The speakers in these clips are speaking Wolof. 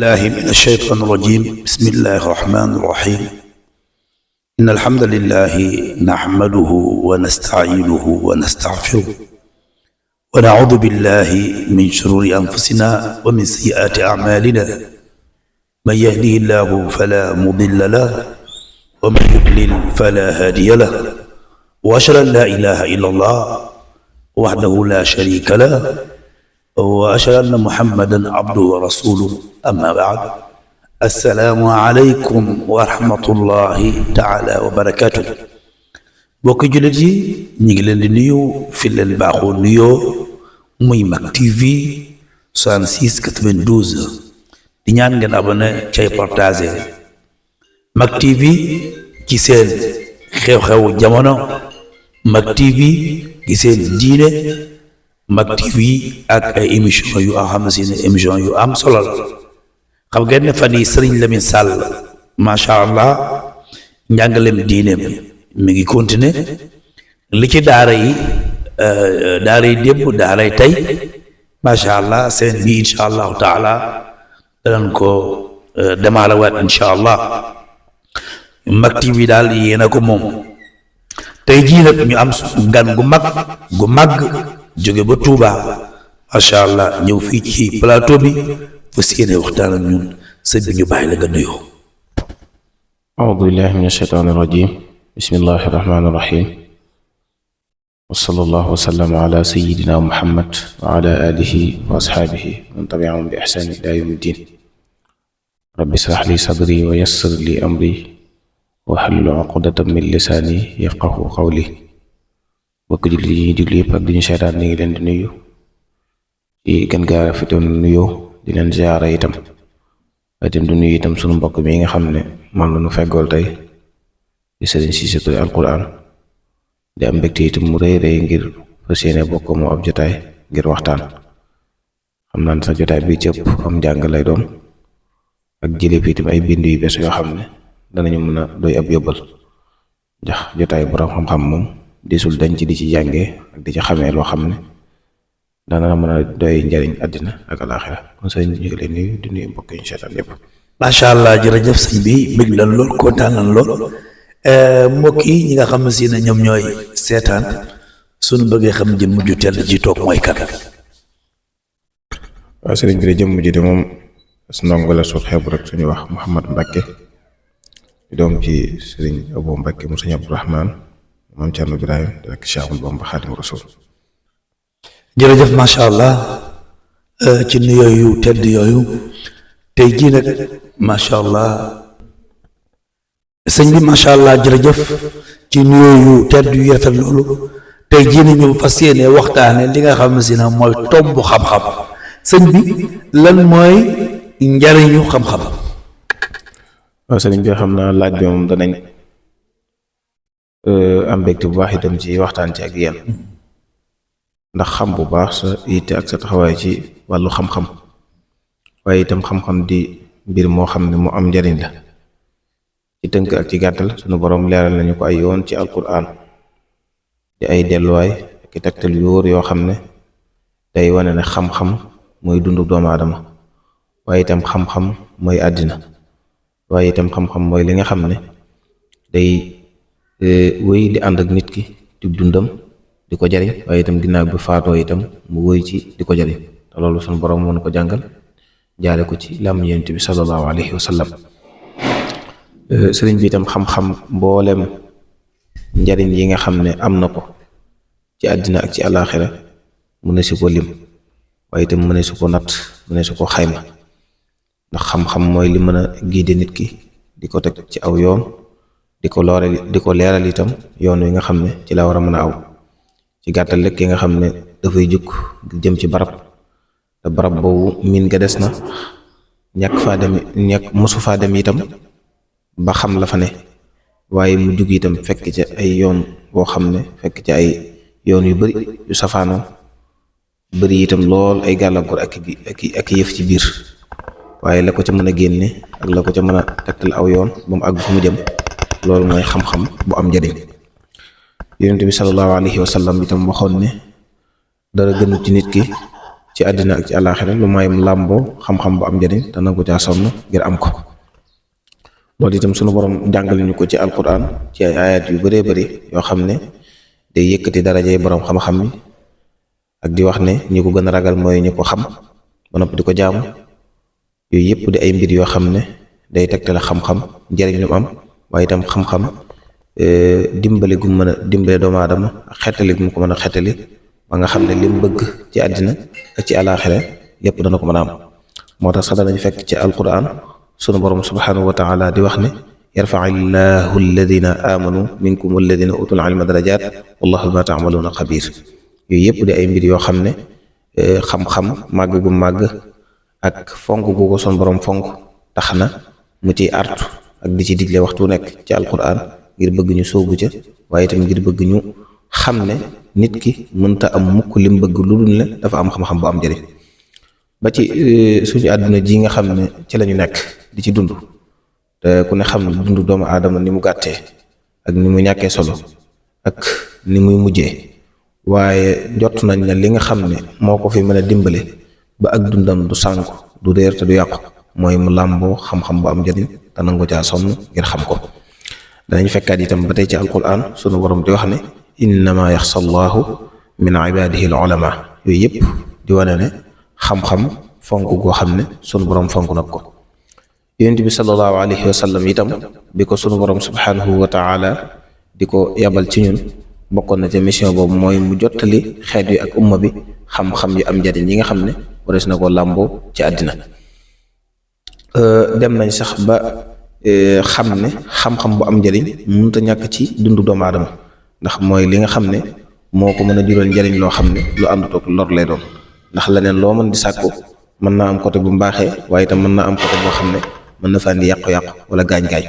بالله من الشيطان الرجيم بسم الله الرحمن الرحيم إن الحمد لله نحمده ونستعينه ونستغفره ونعوذ بالله من شرور أنفسنا ومن سيئات أعمالنا من يهده الله فلا مضل له ومن يضلل فلا هادي له وأشهد أن لا إله إلا الله وحده لا شريك له وأشهد أن محمدا عبده ورسوله أما بعد السلام عليكم ورحمة الله تعالى وبركاته bokki jullit yi ñu ngi leen di nuyu fi leen baaxoo nuyoo muy Mak TV 66 92 di ñaan ngeen abonné cay partagé Mak TV ci seen xew-xewu jamono Mak TV ci seen diine Mak TV ak ay émission yu xam ne émission yu am solo la xam ngeen ne fan yi Serigne Lamine Sall macha allah njàngaleem diineem mi ngi continuer li ci daara yi démb daara yi tey macha allah seen bi incha allahu taala danañ ko démarrer waat incha allah Mak TV daal yéen a ko moom tey jii nag ñu am gan gu mag jóge ba Touba macha allah ñëw fii ci plateau bi fas yéene waxtaan ak ñun sëñ bi ñu bàyyi la nga nuyoo. a'uudu billahi mina shaytaani rajiim bismillahi rahmaani rahiim wa sallallahu wa sallama ala sayyidina muhammad wa ala alihi wa ashaabihi wa man tabi'ahum bi ihsaan ila yawmi ddin rabbi israh li sadri wa yassir li amri wahlul uqdatan min lisaani yafqahu qawli bokk julli yi ñuy diglu yëpp ak di ñu seetaan ni ngi leen di nuyu ci gën gaa rafetoon nuyoo di leen ziyaara itam waaye itam di nuyu itam sunu mbokk mi nga xam ne man la nu feggool tey di Sëriñ Cissé Touré alquran di am mbégte itam mu rëy rëy ngir fas yéene bokk moo ab jotaay ngir waxtaan xam naa ne sax jotaay bi ci ëpp am njàng lay doon ak jëlee fi itam ay bind yu bees yoo xam ne danañu mën a doy ab yóbbal ndax jotaay borom xam-xam moom disul dañ ci di ci jàngee ak di ci xamee loo xam ne dana mën a doy njariñ àddina ak alaaxira kon sëñ bi ñu ngi leen nuyu di nuyu mbokk yi ñu seetaan yëpp. macha allah jërëjëf sëñ bi bëgg nañ lool kontaan nañ lool mbokk yi ñi nga xam ne si ne ñoom ñooy seetaan suñu bëggee xam jëmm ju tedd ji toog mooy kan. waaw sëriñ bi de jëmm ji de moom su ndongo la suut xeebu rek suñu wax Mouhamad Mbacke di doom ci sëriñ Abou Mbacke mu sëriñ Abdourahman moom Thierno Ibrahim di rek Cheikh Ahmadou Bamba Xaadimu Rasuul. jërëjëf macha allah ci nuyoo yu tedd yooyu tey jii nag macha allah sëñ bi macha allah jërëjëf ci nuyoo yu tedd yu yetal loolu tey jii ni ñu fas yéene waxtaane li nga xam si ne mooy tomb xam-xam sëñ bi lan mooy njariñu xam-xam. waaw sëriñ bi xam naa laaj bi moom danañ am mbégte bu baax itam ci waxtaan ci ak yéen ndax xam bu baax sa yitte ak sa taxawaay ci wàllu xam-xam waaye itam xam-xam di mbir moo xam ne mu am njariñ la ci tënk ak ci gàttal sunu boroom leeral nañu ko ay yoon ci alquran di ay delluwaay ak tegtal yu wóor yoo xam ne day wane ne xam-xam mooy dundu doomu aadama waaye itam xam-xam mooy àddina waaye itam xam-xam mooy li nga xam ne day wéy di ànd ak nit ki di dundam di ko jariñ waaye itam ginnaaw bi faatoo itam mu wéy ci di ko jariñ te loolu sunu boroom moo ko jàngal jaare ko ci làmmiñu Yonent bi sallallahu alayhi wa sallam sëriñ bi itam xam-xam mboolem njariñ yi nga xam ne am na ko ci àddina ak ci àllaaxira mu ne si ko lim waaye itam mu ne si ko natt mu ne si ko xayma ndax xam-xam mooy li mën a guider nit ki di ko teg ci aw yoon di ko leeral itam yoon wi nga xam ne ci la war a mën a aw ci gàttal rek ki nga xam ne dafay jukk jëm ci barab te barab boobu miin nga des na mosu faa dem itam ba xam la fa ne waaye mu jug itam fekk ci ay yoon boo xam ne fekk ci ay yoon yu bari yu safaanoo bari itam lool ay gàllankoor ak yëf ci biir waaye la ko ca mën a génne ak la ko ca mën a tegtal aw yoon ba mu àgg fu mu jëm loolu mooy xam-xam bu am njariñ Yonent bi sallallahu alayhi wa sallam itam waxoon ne dara gënu ci nit ki ci àddina ak ci àllaaxira lu may mu làmboo xam-xam bu am njëriñ te nangu caa sonn ngir am ko. loolu itam sunu borom jàngale ñu ko ci alquran ci ay ayat yu bëree bëri yoo xam ne day yëkkati darajey borom xam-xam mi ak di wax ne ñi ko gën a ragal mooy ñi ko xam ba noppi di ko jaamu. yooyu yëpp di ay mbir yoo xam ne day tegtale xam-xam njëriñ lu mu am waaye itam xam-xam dimbali gu mën a dimbale doomu aadama ak xettali gu mu ko mën a xettali ba nga xam ne lim bëgg ci àddina ak ci àlaaxira lépp dana ko mën a am. moo tax sax danañ fekk ci alquran sunu borom subhanahu wa taala di wax ne yarfa'illahu alladina amanu minkum walladina utul ilma darajat wallahu bima ta'maluna xabir. yooyu yëpp di ay mbir yoo xam ne xam-xam màgg gu màgg ak fonk gu ko sunu borom fonk tax na mu ciy artu ak di ci digle waxtu nekk ci alquran ngir bëgg ñu sóobu ca waaye itam ngir bëgg ñu xam ne nit ki mënta am mukk lim bëgg lu dul ne dafa am xam-xam bu am njëriñ. ba ci suñu àdduna ji nga xam ne ci lañu nekk di ci dund te ku ne xam ne dund doomu aadama ni mu gàttee ak ni mu ñàkkee solo ak ni muy mujjee waaye jot nañ ne li nga xam ne moo ko fi mën a dimbale ba ak dundam du sànku du réer te du yàqu mooy mu làmboo xam-xam bu am njëriñ te nangu caa sonn ngir xam ko. danañ fekkaat itam ba tey ci alquran sunu borom di wax ne innama yaxsa allahu min ibadihi al ulama. yooyu yëpp di wane ne xam-xam fonk goo xam ne sunu borom fonk nag ko. yonent bi sallallahu alayhi wa sallam itam bi ko sunu borom subhanahu wa taala di ko yabal ci ñun bokkoon na ca mission boobu mooy mu jottali xeet wi ak umma bi xam-xam yu am njariñ yi nga xam ne warees na ko làmboo ci àddina. dem nañ sax ba xam ne xam-xam bu am njariñ mënut a ñàkk ci dundu doomu aadama ndax mooy li nga xam ne moo ko mën a jural njariñ loo xam ne lu àndut ak lor lay doon. ndax leneen loo mën di sàkku mën naa am côté bu mbaaxee waaye itam mën naa am côté boo xam ne mën na fa andi yàqu-yàqu wala gaañ-gaañ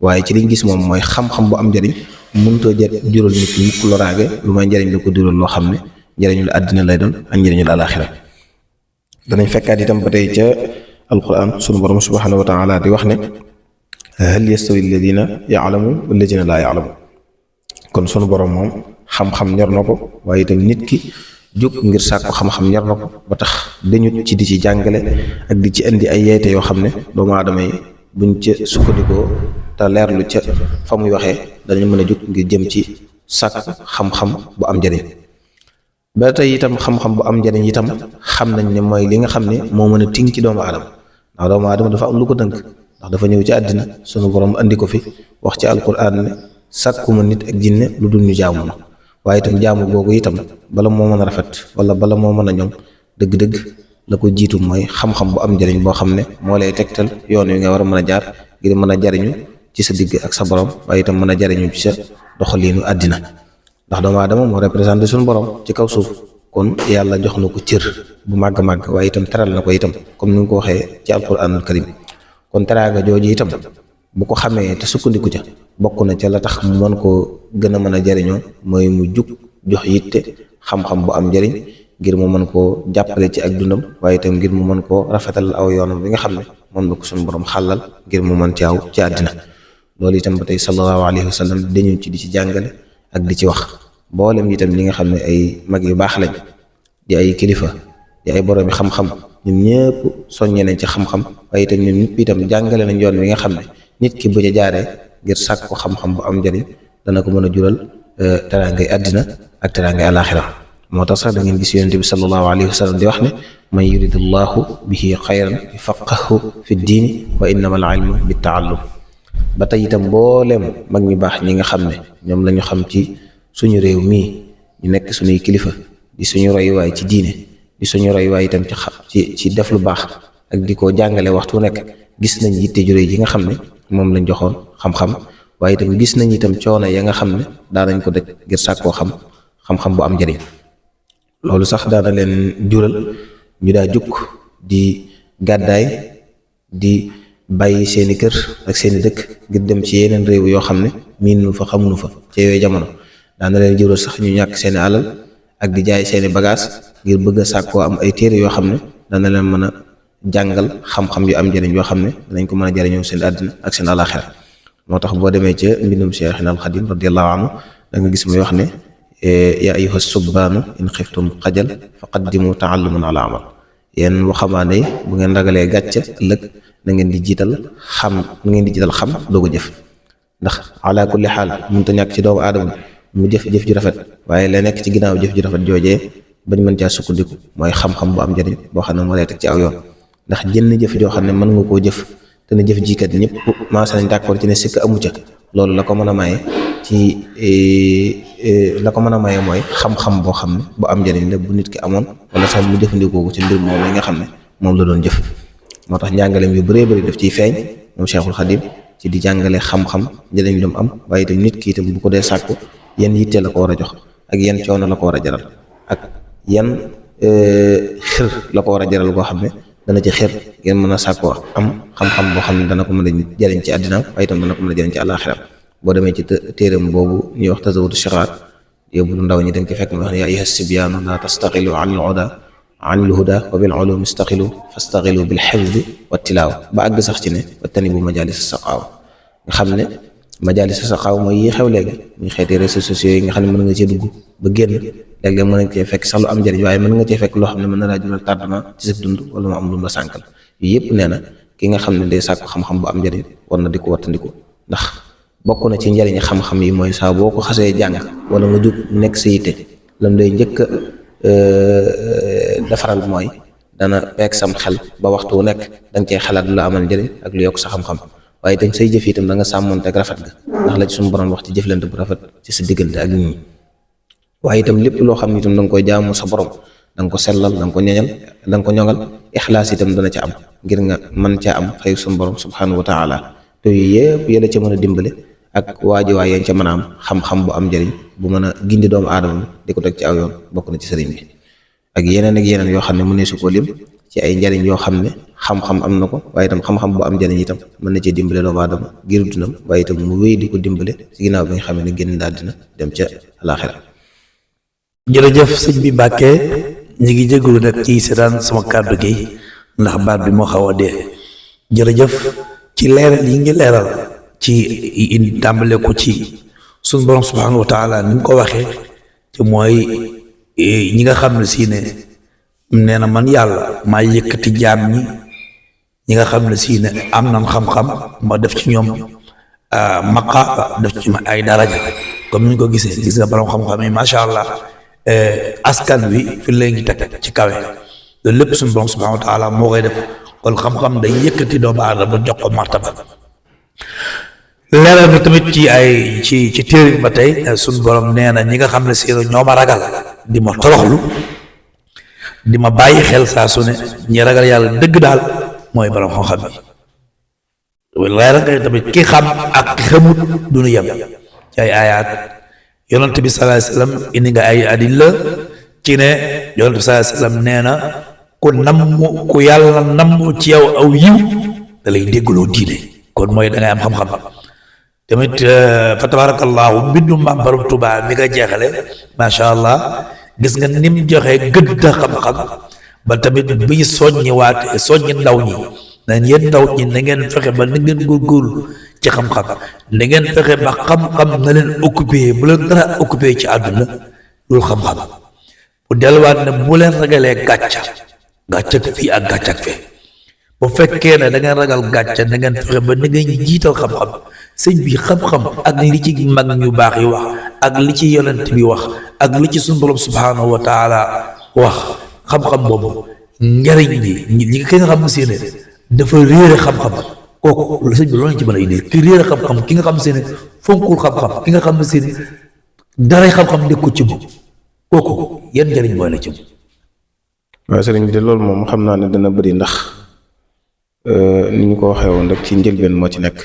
waaye ci liñ gis moom mooy xam-xam bu am njariñ mënut a jural nit ñi mukk loraage lu may njariñ la ko jural loo xam ne njariñul àddina lay doon ak njariñul àlaaxira. danañ fekkaat itam ba tey ca alquran sunu borom subhanahu wa taala di wax ne hal yastawi alladina yaalamu walladina laa yaalamu. kon sunu borom moom xam-xam ñor na ko waaye itam nit ki jóg ngir sàkku xam-xam ñor na ko ba tax dañu ci di ci jàngale ak di ci indi ay yeete yoo xam ne doomu aadama yi buñ ca sukkandikoo te leerlu ca fa muy waxee danañ mën a jóg ngir jëm ci sàkku xam-xam bu am njëriñ. ba tey itam xam-xam bu am njëriñ itam xam nañ ne mooy li nga xam ne moo mën a ting ci doomu aadama ndax doomu aadama dafa am lu ko tënk ndax dafa ñëw ci àddina sunu borom andi ko fi wax ci alquran ne sàkkuma nit ak jinne lu dul ñu jaamu na waaye itam jaamu googu itam bala moo mën a rafet wala bala moo mën a ñoŋ dëgg-dëgg la ko jiitu mooy xam-xam bu am njëriñ boo xam ne moo lay tegtal yoon wi nga war a mën a jaar ngir mën a jariñu ci sa digg ak sa borom waaye itam mën a jariñu ci sa doxaliinu àddina ndax doomu aadama moo représenté suñu borom ci kaw suuf kon yàlla jox na ko cër bu màgg-màgg waaye itam teral na ko itam comme ni nga ko waxee ci alquranul karim kon teraanga jooju itam bu ko xamee te sukkandiku ca bokk na ca la tax mu mën koo gën a mën a jariñoo mooy mu jug jox yitte xam-xam bu am njëriñ ngir mu mën koo jàppale ci ak dundam waaye itam ngir mu mën koo rafetal aw yoonam bi nga xam ne moom la ko suñu borom xàllal ngir mu mën ci aw ci àddina. loolu itam ba tey sallallahu alayhi wa sallam dañu ci di ci jàngale ak di ci wax mboolem itam li nga xam ne ay mag yu baax lañ di ay kilifa di ay boroomi xam-xam ñun ñëpp soññee nañ ci xam-xam waaye itam ñun ñëpp itam jàngale nañ yoon wi nga xam ne nit ki bu ca jaaree ngir sàkk ko xam-xam bu am njëriñ dana ko mën a jural teraangay àddina ak teraangay alaaxira. moo tax sax da ngeen gis yonent bi sallallahu alayhi wa sallam di wax ne man yuridullahu bihi xayran yafaqahu fi diini wa innama al ilmu bi taallum. ba tey itam mbooleem mag ñu baax ñi nga xam ne ñoom la ñu xam ci suñu réew mii ñu nekk suñuy kilifa di suñu royuwaay ci diine di suñu royuwaay itam ci def lu baax ak di ko jàngale waxtu nekk gis nañ yitte ju rëy yi nga xam ne moom lañ joxoon xam-xam waaye itam gis nañ itam coono ya nga xam ne daanañ ko daj ngir sàkkoo xam-xam bu am njëriñ. loolu sax daana leen jural ñu daa jukk di gàddaay di bàyyi seeni kër ak seeni dëkk ngir dem ci yeneen réew yoo xam ne miinu fa xamuñu fa ci yooyu jamono daana leen jural sax ñu ñàkk seeni alal ak di jaay seeni bagage ngir bëgg a sàkkoo am ay téere yoo xam ne dana leen mën a jàngal xam-xam yu am njëriñ yoo xam ne danañ ko mën a jëriñoo seen àddina ak seen alaxira. moo tax boo demee ca mbindum Cheikhina al Xadim radiyallahu anhu da nga gis muy wax ne yaa ayyuha subbaanu in xiftum xajal fa qaddimu taalluman ala amal. yéen waxambaane yi bu ngeen ragalee gàcce ëllëg na ngeen di jiital xam doogu jëf, ndax ala kulli xaal mënut a ñàkk ci doomu aadama mu jëf ju rafet, waaye la nekk ci ginnaaw jëf ju rafet joojee bañ mën caa sukkandiku mooy xam-xam bu am njëriñ boo xam ne moo lay teg ci aw yoon. ndax jënn jëf joo xam ne mën nga koo jëf te ne jëf jikat ñëpp maasa nañ d'accord ci ne sikk amu ca, loolu la ko mën a maye mooy xam-xam boo xam ne bu am njëriñ la bu nit ki amoon wala sax mu jëfandikoo ko ci mbir moom la nga xam ne moom la doon jëf. moo tax njàngaleem yu bëree bëri daf ciy feeñ moom Cheikhul Khadim ci di jàngale xam-xam njëriñ lu mu am, waaye itam nit ki itam bu ko dee sàkku yan yitte la ko war a jox ak yan coono la ko war a jaral ak yan xir la ko war a jaral goo xam ne dana ci xir ngeen mën a sàkkoo am xam-xam boo xam ne dana ko mën a jëriñ ci àddina waaye itam dana ko mën a jëriñ ci àllaaxira. boo demee ci téeram boobu ñuy wax Tazawudu Shiraat yóbbu lu ndaw ñi dañ ci fekk mu wax ne yaa ayyuha sibyaanu laa tastaxilu anil huda wa bil ulumi istaxilu fastaxilu bil xifdi wa tilaawa, ba àgg sax ci ne wattanibu majaalis saqaawa. nga xam ne majaalis saqaawa mooy yi xew léegi muy xeeti réseaux sociaux yi nga xam ne mën nga cee dugg ba génn léeg-léeg mën nga cee fekk sax lu am njëriñ, waaye mën nga cee fekk loo xam ne mën na laa jural tardement ci sa dund wala mu am lu mu la sànkal. yii yëpp nee na ki nga xam ne day sàkku xam-xam bu am njëriñ war na di ko wattandiku, ndax bokk na ci njëriñi xam-xam yi mooy saa boo ko xasee jàng wala nga jug nekk sa yitte lam day njëkk defaral mooy dana peeg sam xel ba waxtu wu nekk danga cee xalaat lu la amal njëriñ ak lu yokk sa xam-xam, waaye itam say jëf itam da nga sàmmoonte ak rafet ga, ndax la ci suñu borom wax ci jëflante bu rafet ci sa diggante ak nit ñi. waaye itam lépp loo xam ne itam da nga koy jaamu sa borom da nga ko sellal da nga ko ñoŋal ixlaas itam dana ca am ngir nga mën caa am xëy suñu borom subhanahu wa taala. te yooyu yëpp yéla ca mën a dimbale ak waajuwaay yéen ca mën a am xam-xam bu am njëriñ bu mën a gindi doomu aadama di ko teg ci aw yoon bokk na ci sëriñ bi ak yeneen yoo xam ne mu ne su ko lim ci ay njëriñ yoo xam ne xam-xam am na ko, waaye itam xam-xam bu am njëriñ itam mën na cee dimbale doomu aadama ngir dundam, waaye itam mu wéy di ko dimbale ci ginnaaw bi nga xam ne génn daal dina dem ca alaaxira. jërëjëf sëñ bi Mbàkke, ñu ngi jégalu nag ci seetaan sama kàddu gi ndax baat bi moo xaw a dee. jërëjëf ci leeral yi ngi leeral ci tàmbale ko ci suñu borom subhanahu wa taala ni mu ko waxee te mooy ñi nga xam ne si ne nee na man yàlla maa yëkkati jaam ñi nga xam ne si ne am nañ xam-xam ma def ci ñoom maqaama def ci ma ay daraja comme ni ñu ko gisee gis nga borom xam-xam yi macha allah askan wi fi leen ngi teg ci kawe loolu lépp suñu borom subhanahu wa taala moo koy def. kon xam-xam day yëkkati doomu aadama jox ko martaba. leeral na tamit ci téere ba tey suñu borom nee na ñi nga xam ne si ñoo ma ragal di ma toroxlu di ma bàyyi xel saa su ne ñi ragal yàlla dëgg daal mooy borom xam-xam yi. leeral nga tamit ki xam ak ki xamut du ñu yem ci ay ayaat yonent bi sallallahu alayhi wasallam indi nga ay adilla ci ne yonent bi sallallahu alayhi wasallam nee na ku yàlla namm ci yow aw yiw da lay déggloo diine kon mooy da ngay am xam-xam tamit fa tabarakallahu mbindum maam borom Tuubaa mi nga jeexale macha allah gis nga nim joxe gëdd xam-xam ba tamit biy soññi ndaw ñi nañ yéen ndaw ñi na ngeen fexe ba na ngeen góorgóorlu ci xam-xam na ngeen fexe ba xam-xam na leen occupé bu leen dara occupé ci àdduna loolu xam-xam bu delluwaat ne bu leen ragalee gàccak fii ak gàccak fee bu fekkee ne da ngeen ragal gàcca da ngeen fexe ba na ngeen jiital xam-xam sëñ bi xam-xam ak li ci mag ñu baax yi wax ak li ci yonent bi wax ak li ci sunu borom subhanahu wa taala wax xam-xam boobu njariñ bi ñi ki nga xam ne seene dafa réere xam-xam kooku sëñ bi loolu ci mën a indi ki réere xam-xam ki nga xam seene fonkul xam-xam ki nga xam ne seene daray xam-xam nekku ci moom kooku yan njariñ mooy la ci moom. waaw sëriñ de loolu moom xam naa ne dana bëri ndax ni ñu ko waxee woon rek ci njëlbeen moo ci nekk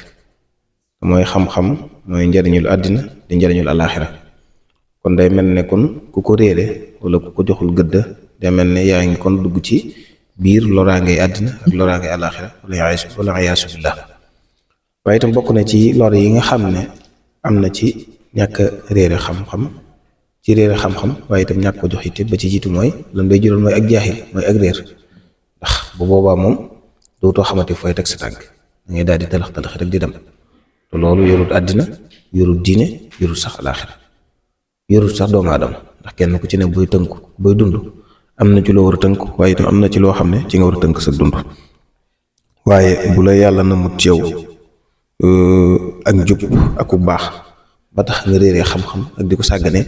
mooy xam-xam mooy njariñul àddina di njariñul alaaxira kon day mel ne kon ku ko réere wala ku ko joxul gëdd day mel ne yaa ngi kon dugg ci biir loraangay àddina ak loraangay alaaxira wala ayaasu billah. waaye itam bokk na ci lor yi nga xam ne am na ci ñàkk réere xam-xam ci réere xam-xam waaye itam ñàkk ko jox itte ba ci jiitu mooy lan day jural mooy ak jaaxil mooy ak réer ndax bu boobaa moom dootoo xamante fooy teg sa tànk da ngay daal di talax rek di dem te loolu yorut àddina yorut diine yorut sax alaaxira yorul sax doomu aadama ndax kenn ku ci ne buy tënku buy dund am na ci loo war a tënk waaye itam am na ci loo xam ne ci nga war a tënk sa dund waaye bu la yàlla na mut ci yow ak njub ak ku baax ba tax nga réeree xam-xam ak di ko sàggane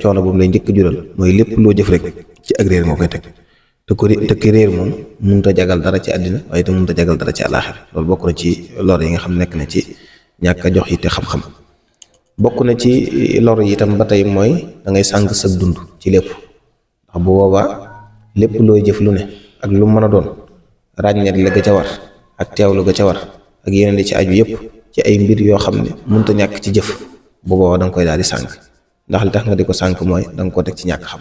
coono boobu lay njëkk jural mooy lépp loo jëf rek ci ak réer moo koy teg te ki réer moom mënut a jagal dara ci àddina waaye itam mënut a jagal dara ci àllaaxira loolu bokk na ci lor yi nga xam nekk na ci ñàkk a jox yi te xam-xam bokk na ci lor yi itam ba tey mooy da ngay sànq sa dund ci lépp ndax bu boobaa lépp looy jëf lu ne ak lu mën a doon ràññeet la ga ca war ak teewlu ga ca war ak yeneen di ci aju yëpp ci ay mbir yoo xam ne mënut a ñàkk ci jëf bu boobaa da nga koy daal di sànq ndax li tax nga di ko sànq mooy da nga koo teg ci ñàkk xam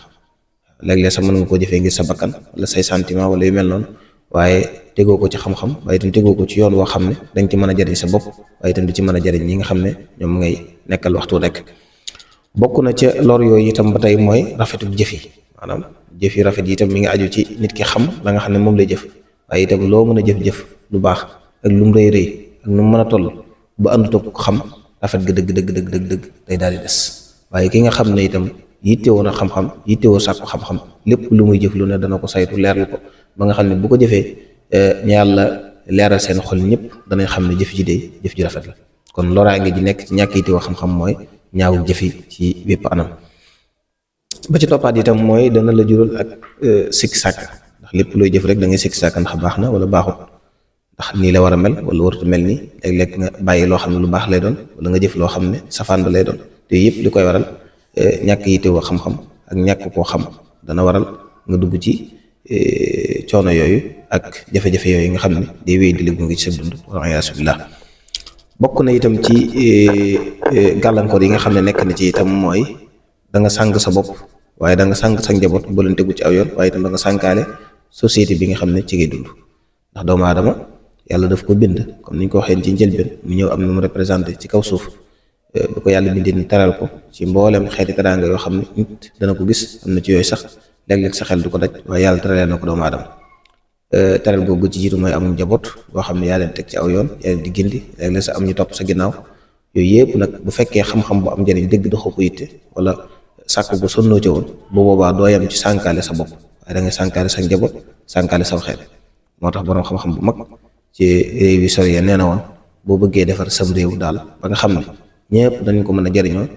léeg-léeg sax mën nga koo jëfee ngir sa bakkan wala say sentiment wala yu mel noonu waaye tegoo ko ci xam-xam waaye itam tegoo ko ci yoon woo xam ne dañ ci mën a jariñ sa bopp waaye itam di ci mën a jariñ ñi nga xam ne ñoom ngay nekkal waxtu nekk bokk na ca lor yooyu itam ba tey mooy rafetu jëf yi maanaam jëf yu rafet yi itam mi ngi aju ci nit ki xam la nga xam ne moom lay jëf waaye itam loo mën a jëf-jëf lu baax ak lu mu rëy rëy ak nu mu mën a toll ba àndut ak xam rafet ga dëgg day daal di des waaye ki nga xam ne itam yittewoo na xam-xam yittewoo sàkku xam-xam lépp lu muy jëf lu ne dana ko saytu leerlu ko ba nga xam ne bu ko jëfee ñu yàlla leeral seen xol ñëpp danañ xam ne jëf ji de jëf ji rafet la kon loraange ji nekk ci ñàkk yittewoo xam-xam mooy ñaawul jëfi ci bépp anam ba ci toppaat itam mooy dana la jural ak sikki sàkk ndax lépp looy jëf rek da ngay sikki sàkk ndax baax na wala baaxut ndax nii la war a mel wala warut a mel nii léeg-léeg nga bàyyi loo xam ne lu baax lay doon wala nga jëf loo xam ne safaan ba lay doon te yëpp li koy waral ñàkk yittewoo xam-xam ak ñàkk koo xam dana waral nga dugg ci coono yooyu ak jafe-jafe yooyu nga xam ne day wéy di liggu ngi ci sa dund wala iyaasu billah bokk na itam ci gàllankoor yi nga xam ne nekk na ci itam mooy da nga sànq sa bopp waaye da nga sànq sa njaboot ba leen tegu ci aw yoon waaye itam da nga sànkaale société bi nga xam ne ci ngay dund ndax doomu aadama yàlla daf ko bind comme ni ñu ko waxee ci njëlbeen mu ñëw am na mu représenté ci kaw suuf bu ko yàlla bindee ni teral ko ci mboolem xeeti teraanga yoo xam ne nit dana ko gis am na ci yooyu sax léeg-léeg sa xel du ko daj waaye yàlla teralee na ko doomu aadama teral googu ci jiitu mooy amul njaboot boo xam ne yaa leen teg ci aw yoon yaa leen di gindi léeg-léeg sa am ñu topp sa ginnaaw yooyu yëpp nag bu fekkee xam-xam bu am njëriñ dëgg doxoo ko yitte wala sàkk bu sonnoo ci woon bu boobaa doo yam ci sànkaale sa bopp waaye da ngay sànkaale sa njaboot sànkaale saw xeet moo tax boroom xam-xam bu mag ci réew yi sori nee na woon boo bëggee defar sam réew daal ba nga xam ne ñëpp dañ ko mën a jariñoo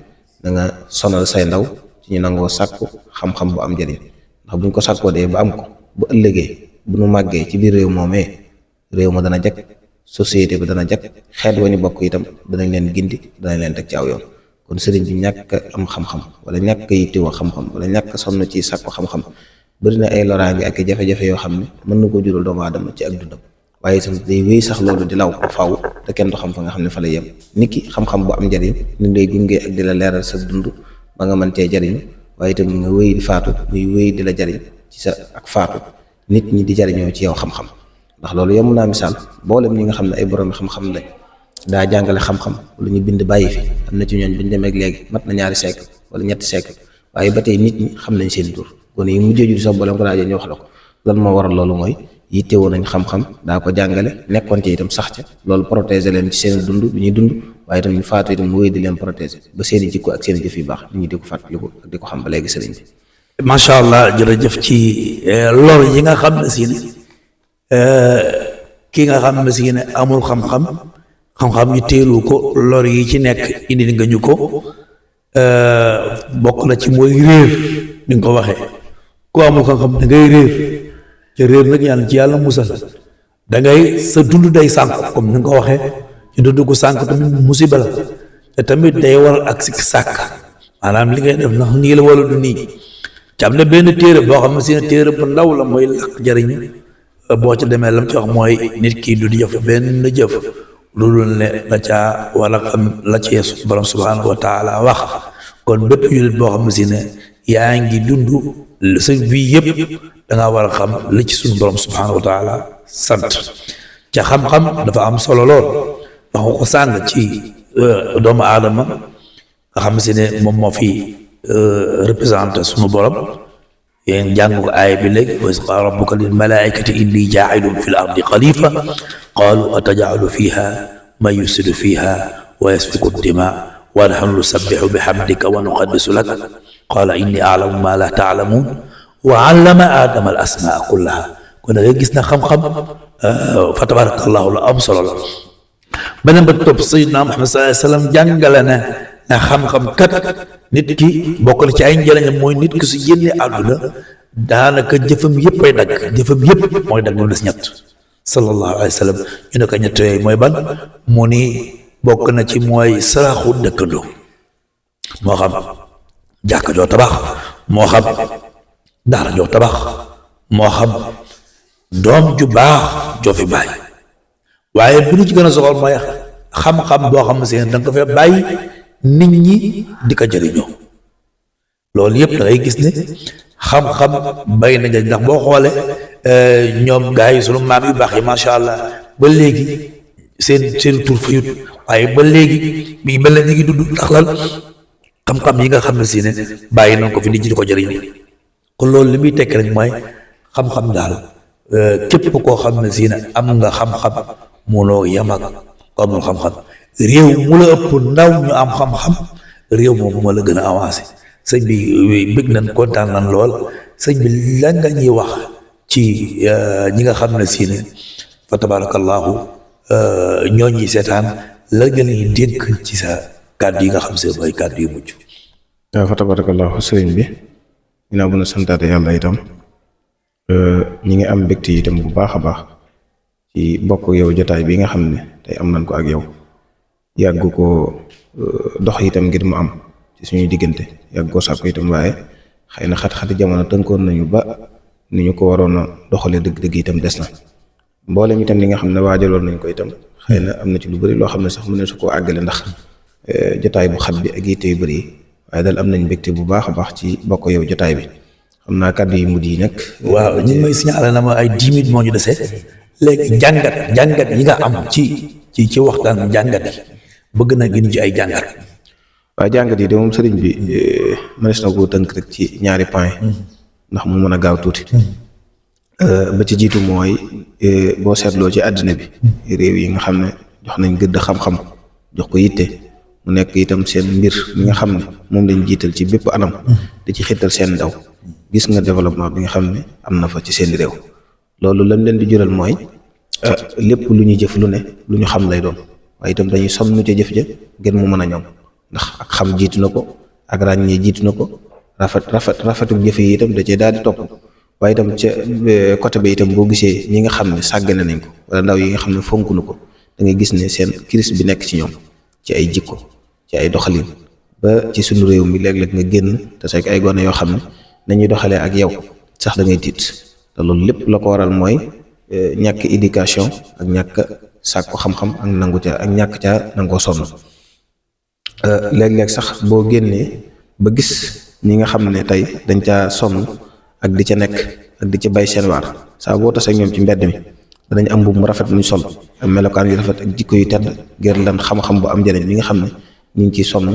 da nga sonal say ndaw ci ñu nangoo sàkku xam-xam bu am njëriñ ndax buñ ko sàkkoo dee ba am ko bu ëllëgee bu nu màggee ci biir réew moomee réew ma dana jag société bi dana jag xeet wa ñu bokk itam danañ leen gindi danañ leen teg ci aw yoon kon sëriñ bi ñàkk am xam-xam wala ñàkk yittewoo xam-xam wala ñàkk sonn ci sàkku xam-xam bëri na ay loraange ak jafe-jafe yoo xam ne mën na koo jural doomu aadama ci ak dundam waaye itam day wéy sax loolu di law faaw te kenn du xam fa nga xam ne fa lay yem nit ki xam-xam bu am njëriñ ni lay gunge ak di la leeral sa dund ba nga mën cee jariñ waaye itam nga wéy di faatu muy wéy di la jariñ ci sa ak faatu nit ñi di jariñoo ci yow xam-xam ndax loolu yomb naa misaal boolem ñi nga xam ne ay borom xam-xam lañ daa jàngale xam-xam wala ñu bind bàyyi fi am na ci ñooñ buñ demee léegi mat na ñaari siècle wala ñetti siècle waaye ba tey nit ñi xam nañ seen tur kon yi mujjee juddu sax boolem ko daajee ñu wax la ko lan moo waral loolu mooy yittewoo nañ xam-xam daa ko jàngale nekkoon ci itam sax ca loolu protéger leen ci seen dund bi ñuy dund waaye itam ñu faatu itam mu wéy di leen protéger ba seen i jikko ak seen i jëf yu baax nit ñi di ko fàttaliku ak di ko xam ba léegi sëriñ bi. macha allah jërëjëf ci lor yi nga xam ne si ne ki nga xam ne si ne amul xam-xam yi teelu ko lor yi ci nekk indi nga ñu ko bokk na ci mooy réer ni nga ko waxee ku amul xam-xam da ngay réer te réer nag yàlla ci yàlla musal da ngay sa dund day sànk comme ni nga ko waxee ci dund ko sànk tamit musiba la te tamit day waral ak sikk sàkk maanaam li ngay def ndax nii la wala du nii ci am na benn téere boo xam ne si téere bu ndaw la mooy lakk jariñ boo ca demee lam ci wax mooy nit ki du di jëf benn jëf loolu ne la caa wala xam la ci Yeesu borom subhaanahu wa taala wax kon bépp jullit boo xam ne si ne yaa ngi dund sa vie yëpp da ngaa war a xam li ci suñu borom subhaanahu wa taala sant ca xam-xam dafa am solo lool wax ko sàng ci doomu aadama nga xam si ne moom moo fi représenté suñu borom yéen jàng ko aaya bi léegi wa iz qaala rabbuka lil malaa'ikati inni jaa'ilun fil ardi xalifa qaalu ataj'alu fiha man yufsidu fiha wa yasfiku dimaa wa nahnu nusabbihu bihamdika wa nuqaddisu lak qaala inni a'lamu ma la ta'lamun wa 'allama aadama al asmaa kullaha. kon da ngay gis na xam-xam fa tabarakallahu la am solo la. beneen ba topp sayyidina Muhammad sallallahu alayhi wa sallam jàngale na xam-xam kat nit ki bokk na ci ay njëriñam mooy nit ki su génnee àdduna daanaka jëfam yëpp ay dagg, jëfam yëpp mooy dagg mu des ñett sallallahu alayhi wa sallam. ñu ne ko ñett yooyu mooy ban mu ni bokk na ci mooy saraxu dëkkandoo, moo xam jàkka joo tabax, moo xam daara joo tabax, moo xam doom ju baax joo fi bàyyi. waaye bu ñu ci gën a soxal mooy xam-xam boo xam ne seen da nga ko fee bàyyi nit ñi di ko jëriñoo. loolu yëpp da ngay gis ne xam-xam bay na njëriñ, ndax boo xoolee ñoom gars yi sunu maam yu baax yi macha allah ba léegi seen tur fa yut, waaye ba léegi mi ngi mel ne ñu ngi dund ndax lan xam-xam yi nga xam ne si ne bàyyi nañ ko fi nit ñi di ko jëriñoo. kon loolu li muy tekk rek mooy xam-xam daal képp koo xam ne si ne am nga xam-xam munoo yem ak ko amul xam-xam. réew mu la ëpp ndaw ñu am xam-xam réew moom moo la gën a avancé. sëñ bi bëgg nañ kontaan nañ lool. sëñ bi lan nga ñuy wax ci ñi nga xam ne si ne fa tabarakallahu ñoo ñuy seetaan la nga leen dénk ci sa kàddu yi nga xam se mooy kàddu yu mujj. waaw fa tabarakallahu sëriñ bi ginnaaw bu na santaate yàlla itam ñi ngi am mbégte itam bu baax a baax ci bokk yow jotaay bi nga xam ne tey am nañ ko ak yow yàgg ko dox itam ngir mu am ci suñuy diggante yàgg ko sàkku itam, waaye xëy na xat-xati jamono tënkoon nañu ba ni ñu ko waroon a doxalee dëgg-dëgg itam des na. mboolem itam li nga xam ne waajaloon nañ ko itam xëy na am na ci lu bëri loo xam ne sax mu ne su koo àggale ndax jotaay bu xat bi ak yitte yu bëri yi, waaye daal am nañ mbégte bu baax a baax ci bokk yow jotaay bi. xam naa kàddu yi mujj yi nag. waaw ñu ngi may signalé na ma ay 10 minutes moo ñu dese léegi jàngat yi nga am ci waxtaan jàngat yi bëgg na gën ci ay jàngat. waaw jàngat yi de moom sëriñ bi mënees na koo tënk rek ci ñaari point ndax mu mën a gaaw tuuti. ba ci jiitu mooy boo seetloo ci àddina bi réew yi nga xam ne jox nañ gëdd xam-xam jox ko yitte mu nekk itam seen mbir mi nga xam ne moom lañ jiital ci bépp anam di ci xittal seen ndaw, gis nga développement bi nga xam ne am na fa ci seen réew. loolu lam leen di jural mooy lépp lu ñuy jëf lu ne lu ñu xam lay doon, waaye itam dañuy sonn ca jëf ja ngir mu mën a ñoom, ndax ak xam jiitu na ko, ak ràññee jiitu na ko, rafetu jëf yi itam da cee daal di topp. waaye itam ca côté ba itam boo gisee ñi nga xam ne sàggane nañ ko wala ndaw yi nga xam ne fonk na ko, da ngay gis ne seen crise bi nekk ci ñoom ci ay jikko ci ay doxalin ba ci suñu réew mi léeg-léeg nga génn te fekk ay gone yoo xam ne nañuy doxalee ak yow sax da ngay tiit. te loolu lépp la ko waral mooy ñàkk éducation ak ñàkk sàkku xam-xam ak nangu ca ak ñàkk caa nangoo sonn. léeg-léeg sax boo génnee ba gis ñi nga xam ne tey dañ caa sonn ak di ca nekk ak di ca bay seen waar, saa boo tasee ñoom ci mbedd mi danañ am mbubb mu rafet lu ñu sol ak melokaan yu rafet ak jikko yu tedd ngir lan xam-xam bu am njëriñ bi nga xam ne ñu ngi ciy sonn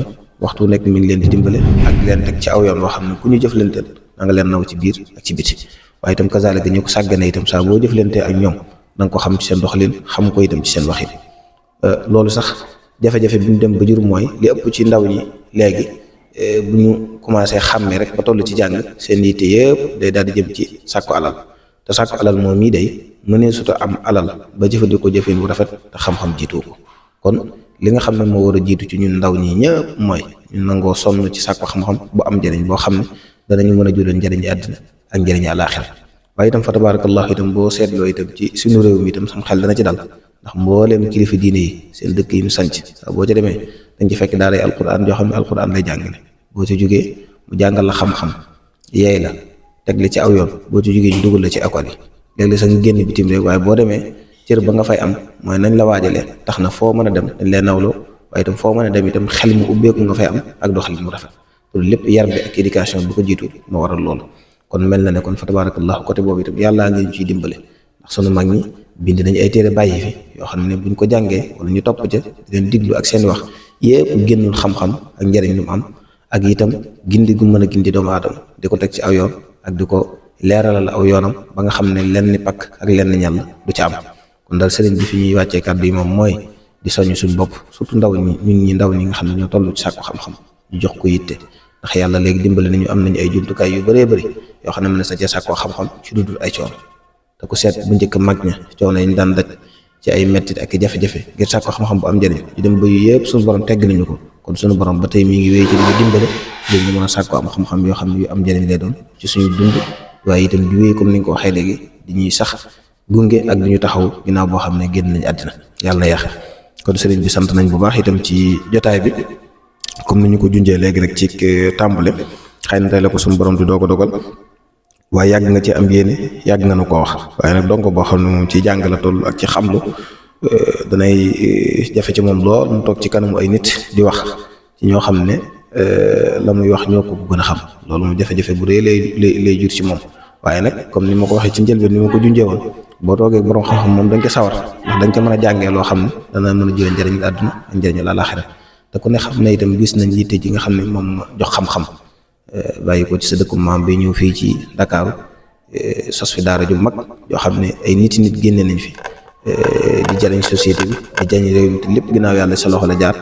waxtu nekk mi ngi leen di dimbale ak leen teg ci aw yoon woo xam ne ku ñu jëflanteel da nga leen naw ci biir ak ci biti. waaye itam kazaalika ñu ko sàggane itam saa boo jëflantee ak ñoom da nga ko xam ci seen doxalin, xam ko itam ci seen waxin. loolu sax jafe-jafe bi mu dem ba jur mooy li ëpp ci ndaw ñi léegi bu ñu commencé xàmmee rek ba toll ci jàng seen yitte yëpp day daal di jëm ci sàkku alal, te sàkku alal moom mii day mënee suta am alal ba jëfandikoo jëfin bu rafet te xam-xam jiitu ko. kon li nga xam ne moo war a jiitu ci ñun ndaw ñi ñëpp mooy ñu nangoo sonn ci sàkku xam-xam bu am njëriñ boo xam ne danañu mën a jural njëriñu àddina ak njëriñu àlaaxira. waaye itam fa tabarakallahu itam boo seetloo itam ci suñu réew mi itam sam xel dana ci dal, ndax mbooleem kilifa diine yi seen dëkk yi mu sanc saa boo ca demee dañ ci fekk daaray alquran yoo xam ne alquran lay jàngale. boo ci jógee mu jàngal la xam-xam yeey la teg la ci aw yoon, boo ci jógee ñu dugal la ci école yi. léeg-léeg sax nga génn bitim rek waaye boo demee cër ba nga fay am mooy nañ la waajalee tax na foo mën a dem dañ leen nawloo, waaye itam foo mën a dem itam xel mu ubbeeku nga fay am ak doxalin mu rafet. loolu lépp yar bi ak éducation bi ko jiitu moo waral loolu. kon mel na ne kon fa tabarakallahu côté boobu itam yàllaa ngi ñu ciy dimbale, ndax sunu mag ñi bind nañu ay téere bàyyi fi yoo xam ne buñ ko jàngee wala ñu topp ca di leen diglu ak seen wax yépp génnul xam-xam ak njëriñ lu mu am ak itam gindi gu mën a gindi doomu aadama di ko teg ci aw yoon ak di ko leeralal aw yoonam ba nga xam ne lenn pakk ak lenn ñàll du ca am. kon daal sëriñ bi fi ñuy wàccee kàddu yi moom mooy di soññ suñu bopp surtout ndaw ñi ndaw ñi nga xam ne ñoo toll ci sàkku xam-xam ñu jox ko yitte ndax yàlla léegi dimbali nañu am nañu ay jumtukaay yu bëree bëri yoo xam ne mën na sa cee sàkkoo xam-xam ci dudul ay coono te ku seet bu njëkk mag ña coono yi ñu daan daj ci ay mettit ak jafe-jafe ngir sàkkoo xam-xam bu am njëriñ ñu dem ba yu yëpp suñu borom tegg nañu ko kon suñu borom ba tey mi ngi wéy ci di ñu dimbale léegi ñu mën a sàkkoo am xam-xam yoo xam ne yu am njëriñ lay doon ci suñu dund waaye itam di wéy comme ni nga ko waxee léegi di ñuy sax gunge ak di ñu taxaw ginnaaw boo xam ne génn nañu àddina yàlla na yàq kon sëriñ bi sant nañ bu baax itam ci jotaay bi comme ni ñu ko junjee léegi rek ci tàmbale xëy na tey la ko suñu borom di doog a dogal waaye yàgg nga ci am yéene yàgg nga nu ko wax waaye nag donc boo xam ne moom ci jàng la toll ak ci xamlu danay jafe ci moom lool mu toog ci kanamu ay nit di wax ci ñoo xam ne la muy wax ñoo ko gën a xam loolu moom jafe-jafe bu rëy lay jur ci moom waaye nag comme ni ma ko waxee ci njëlbeen ni ma ko junjee woon boo toogee borom xam-xam moom dañ ko sawar ndax dañ ko mën a jàngee loo xam ne dana mën a jëlee njëriñu àdduna ak njëriñu àllaaxira te ku ne xam ne itam gis nañ yitte ji nga xam ne moom jox xam-xam bàyyi ko ci sa dëkku maam bi ñëw fii ci Dakar sos fi daara ju mag yoo xam ne ay nit génne nañ fi di jëriñ société bi di jëriñ réew mi te lépp ginnaaw yàlla sa loxo la jaar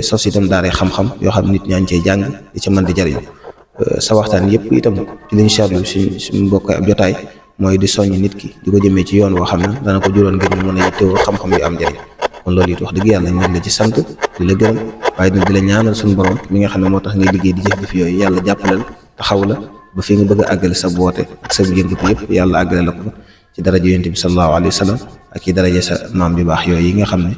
sos itam daara xam-xam yoo xam nit ñaa ngi cey jàng di ca mën di jëriñu sa waxtaan yëpp itam ci liñ seetlu suñu mbokk ab jotaay mooy di soññ nit ki di ko jëmee ci yoon woo xam ne dana ko jural ngir ñu mën a yittewoo xam-xam yu am njëriñ kon loolu it wax dëgg yàlla ñu ngi la ci sant di la gërëm waaye nag di la ñaanal suñu borom mi nga xam ne moo tax ngay liggéey di jëf yooyu yàlla jàppaleel taxaw la ba fi nga bëgg a àggale sa boote ak sa yëngatu yëpp yàlla àggale la ko ci daraja yonent bi sallallahu alayhi wa sallam ak ci daraja sa maam bi baax yooyu yi nga xam ne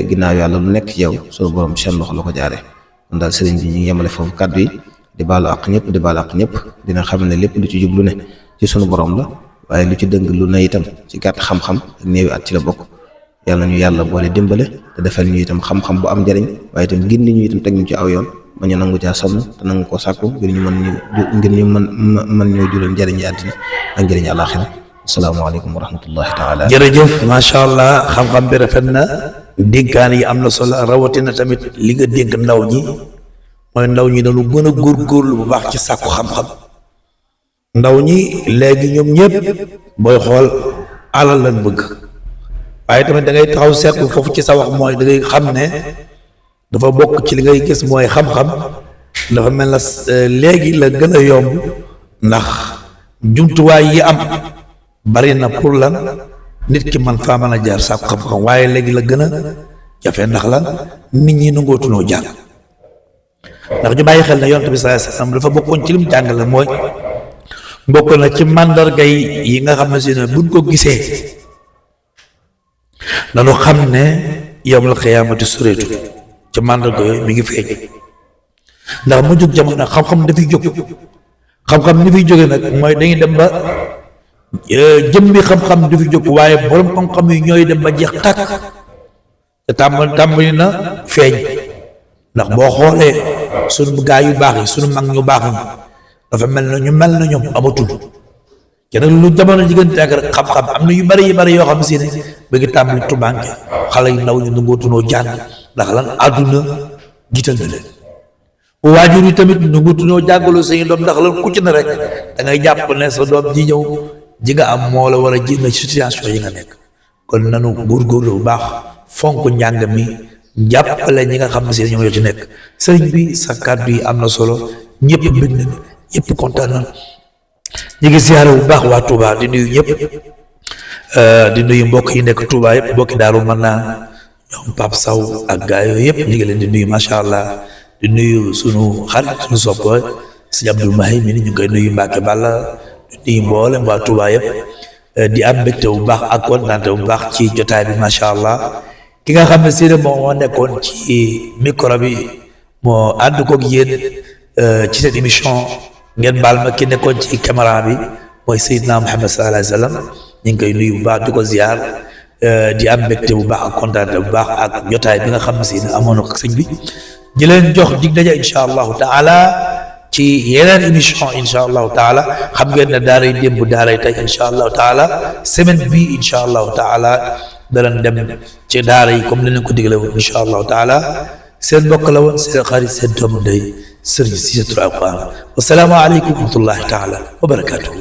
ginnaaw yàlla lu nekk ci yow suñu borom seen loxo la ko jaaree kon daal sëriñ bi ñu ngi yemale foofu kàddu yi di baalu àq ñëpp dina xam ne lépp lu ci jublu ne ci sunu borom la waaye lu ci dëng lu ne itam ci gàtt xam-xam ak néewi at ci la bokk yàlla ñu yàlla boole dimbale te defal ñu itam xam-xam bu am njëriñ waaye itam gindi ñu itam teg ñu ci aw yoon ma ñu nangu caa sonn te nangu koo sàkku ngir ñu mën ñoo jural njëriñi àddina ak njëriñi àllaaxira asalaamaaleykum wa rahmatullahi taala. jërëjëf macha allah xam-xam bi rafet na dénkaan yi am na solo rawatina tamit li nga dénk ndaw ñi mooy ndaw ñi dañu gën a góorgóorlu bu baax ci sàkku xam-xam ndaw ñi léegi ñoom ñëpp booy xool alal lañ bëgg waaye tamit da ngay taxaw seetlu foofu ci sa wax mooy da ngay xam ne dafa bokk ci li ngay gis mooy xam-xam dafa mel na léegi la gën a yomb ndax jumtuwaay yi am bari na pour lan nit ki man faa mën a jaar sàkku xam-xam waaye léegi la gën a jafe ndax lan nit ñi nangootunoo jàng ndax ñu bàyyi xel ne yonent bi sallallahu alayhi wasallam dafa bokkoon ci lim jàngale mooy bokk na ci màndarga yi nga xam ne si ne buñ ko gisee dañu xam ne yawmal qiyaamati sureetu ci màndarga yooyu mi ngi feeñ ndax mu jóg jamono xam-xam dafay jóg xam-xam ni fiy jóge nag mooy dañuy dem ba jëmmi xam-xam du fi jóg waaye borom xam-xam yi ñooy dem ba jeex tàkk te tàmbali na feeñ ndax boo xoolee sunu gaa yu baax yi sunu mag ñu baax ñi dafa mel na ñoom amatul te nag lu jamono diggante ak rek xam-xam am na yu bari yoo xam si ne ba ngi tàmbali tubaanke xale yu ndaw ñu nangootunoo jàng ndax lan àdduna jiital na leen waajur yi tamit nangootunoo jàngaloo seen doom ndax lan ku ci ne rek da ngay jàpp ne sa doom ji ñëw ji nga am moo la war a jéem ci situation yi nga nekk kon nanu góorgóorlu bu baax fonk njàng mi jàppale ñi nga xam ne si ñoom ñoo ci nekk sëriñ bi sa kàddu yi am na solo ñëpp bëgg nañu ñëpp kontaan nañu ñu ngi siyaare bu baax waa Touba di nuyu ñëpp di nuyu mbokk yi nekk Touba yëpp mbokki Daaru Manaan ñoom Pape Sow ak gaa yooyu yëpp ñu ngi leen di nuyu macha allah di nuyu sunu xarit sunu soppo si Abdul Mahi mi ni ñu ngi koy nuyu Mbacke Balla di nuyu mboolem waa Touba yëpp di am mbégte bu baax ak kontaante bu baax ci jotaay bi macha allah ki nga xam ne si moom moo nekkoon ci micro bi moo ànd koog yéen ci seen émission ngeen baal ma ki nekkoon ci caméra bi mooy Seydina Muhammad sallallahu alayhi wa sallam ñu ngi koy nuyu bu baax di ko ziar di am mbégte bu baax ak kontaante bu baax ak jotaay bi nga xam ne si amoon na ko sëñ bi di leen jox dig daje incha allahu taala ci yeneen émission incha allahu taala xam ngeen ne daaray démb daaray tey incha allahu taala semaine bi incha allahu taala danañ dem ci daara yi comme li leen ko digle woon incha allahu taala seen mbokk la woon seen xarit seen doomu ndey Serigne Cissé Touré Alquran wasalaamu aleykum wa rahmatullahi taala wa barakatuhu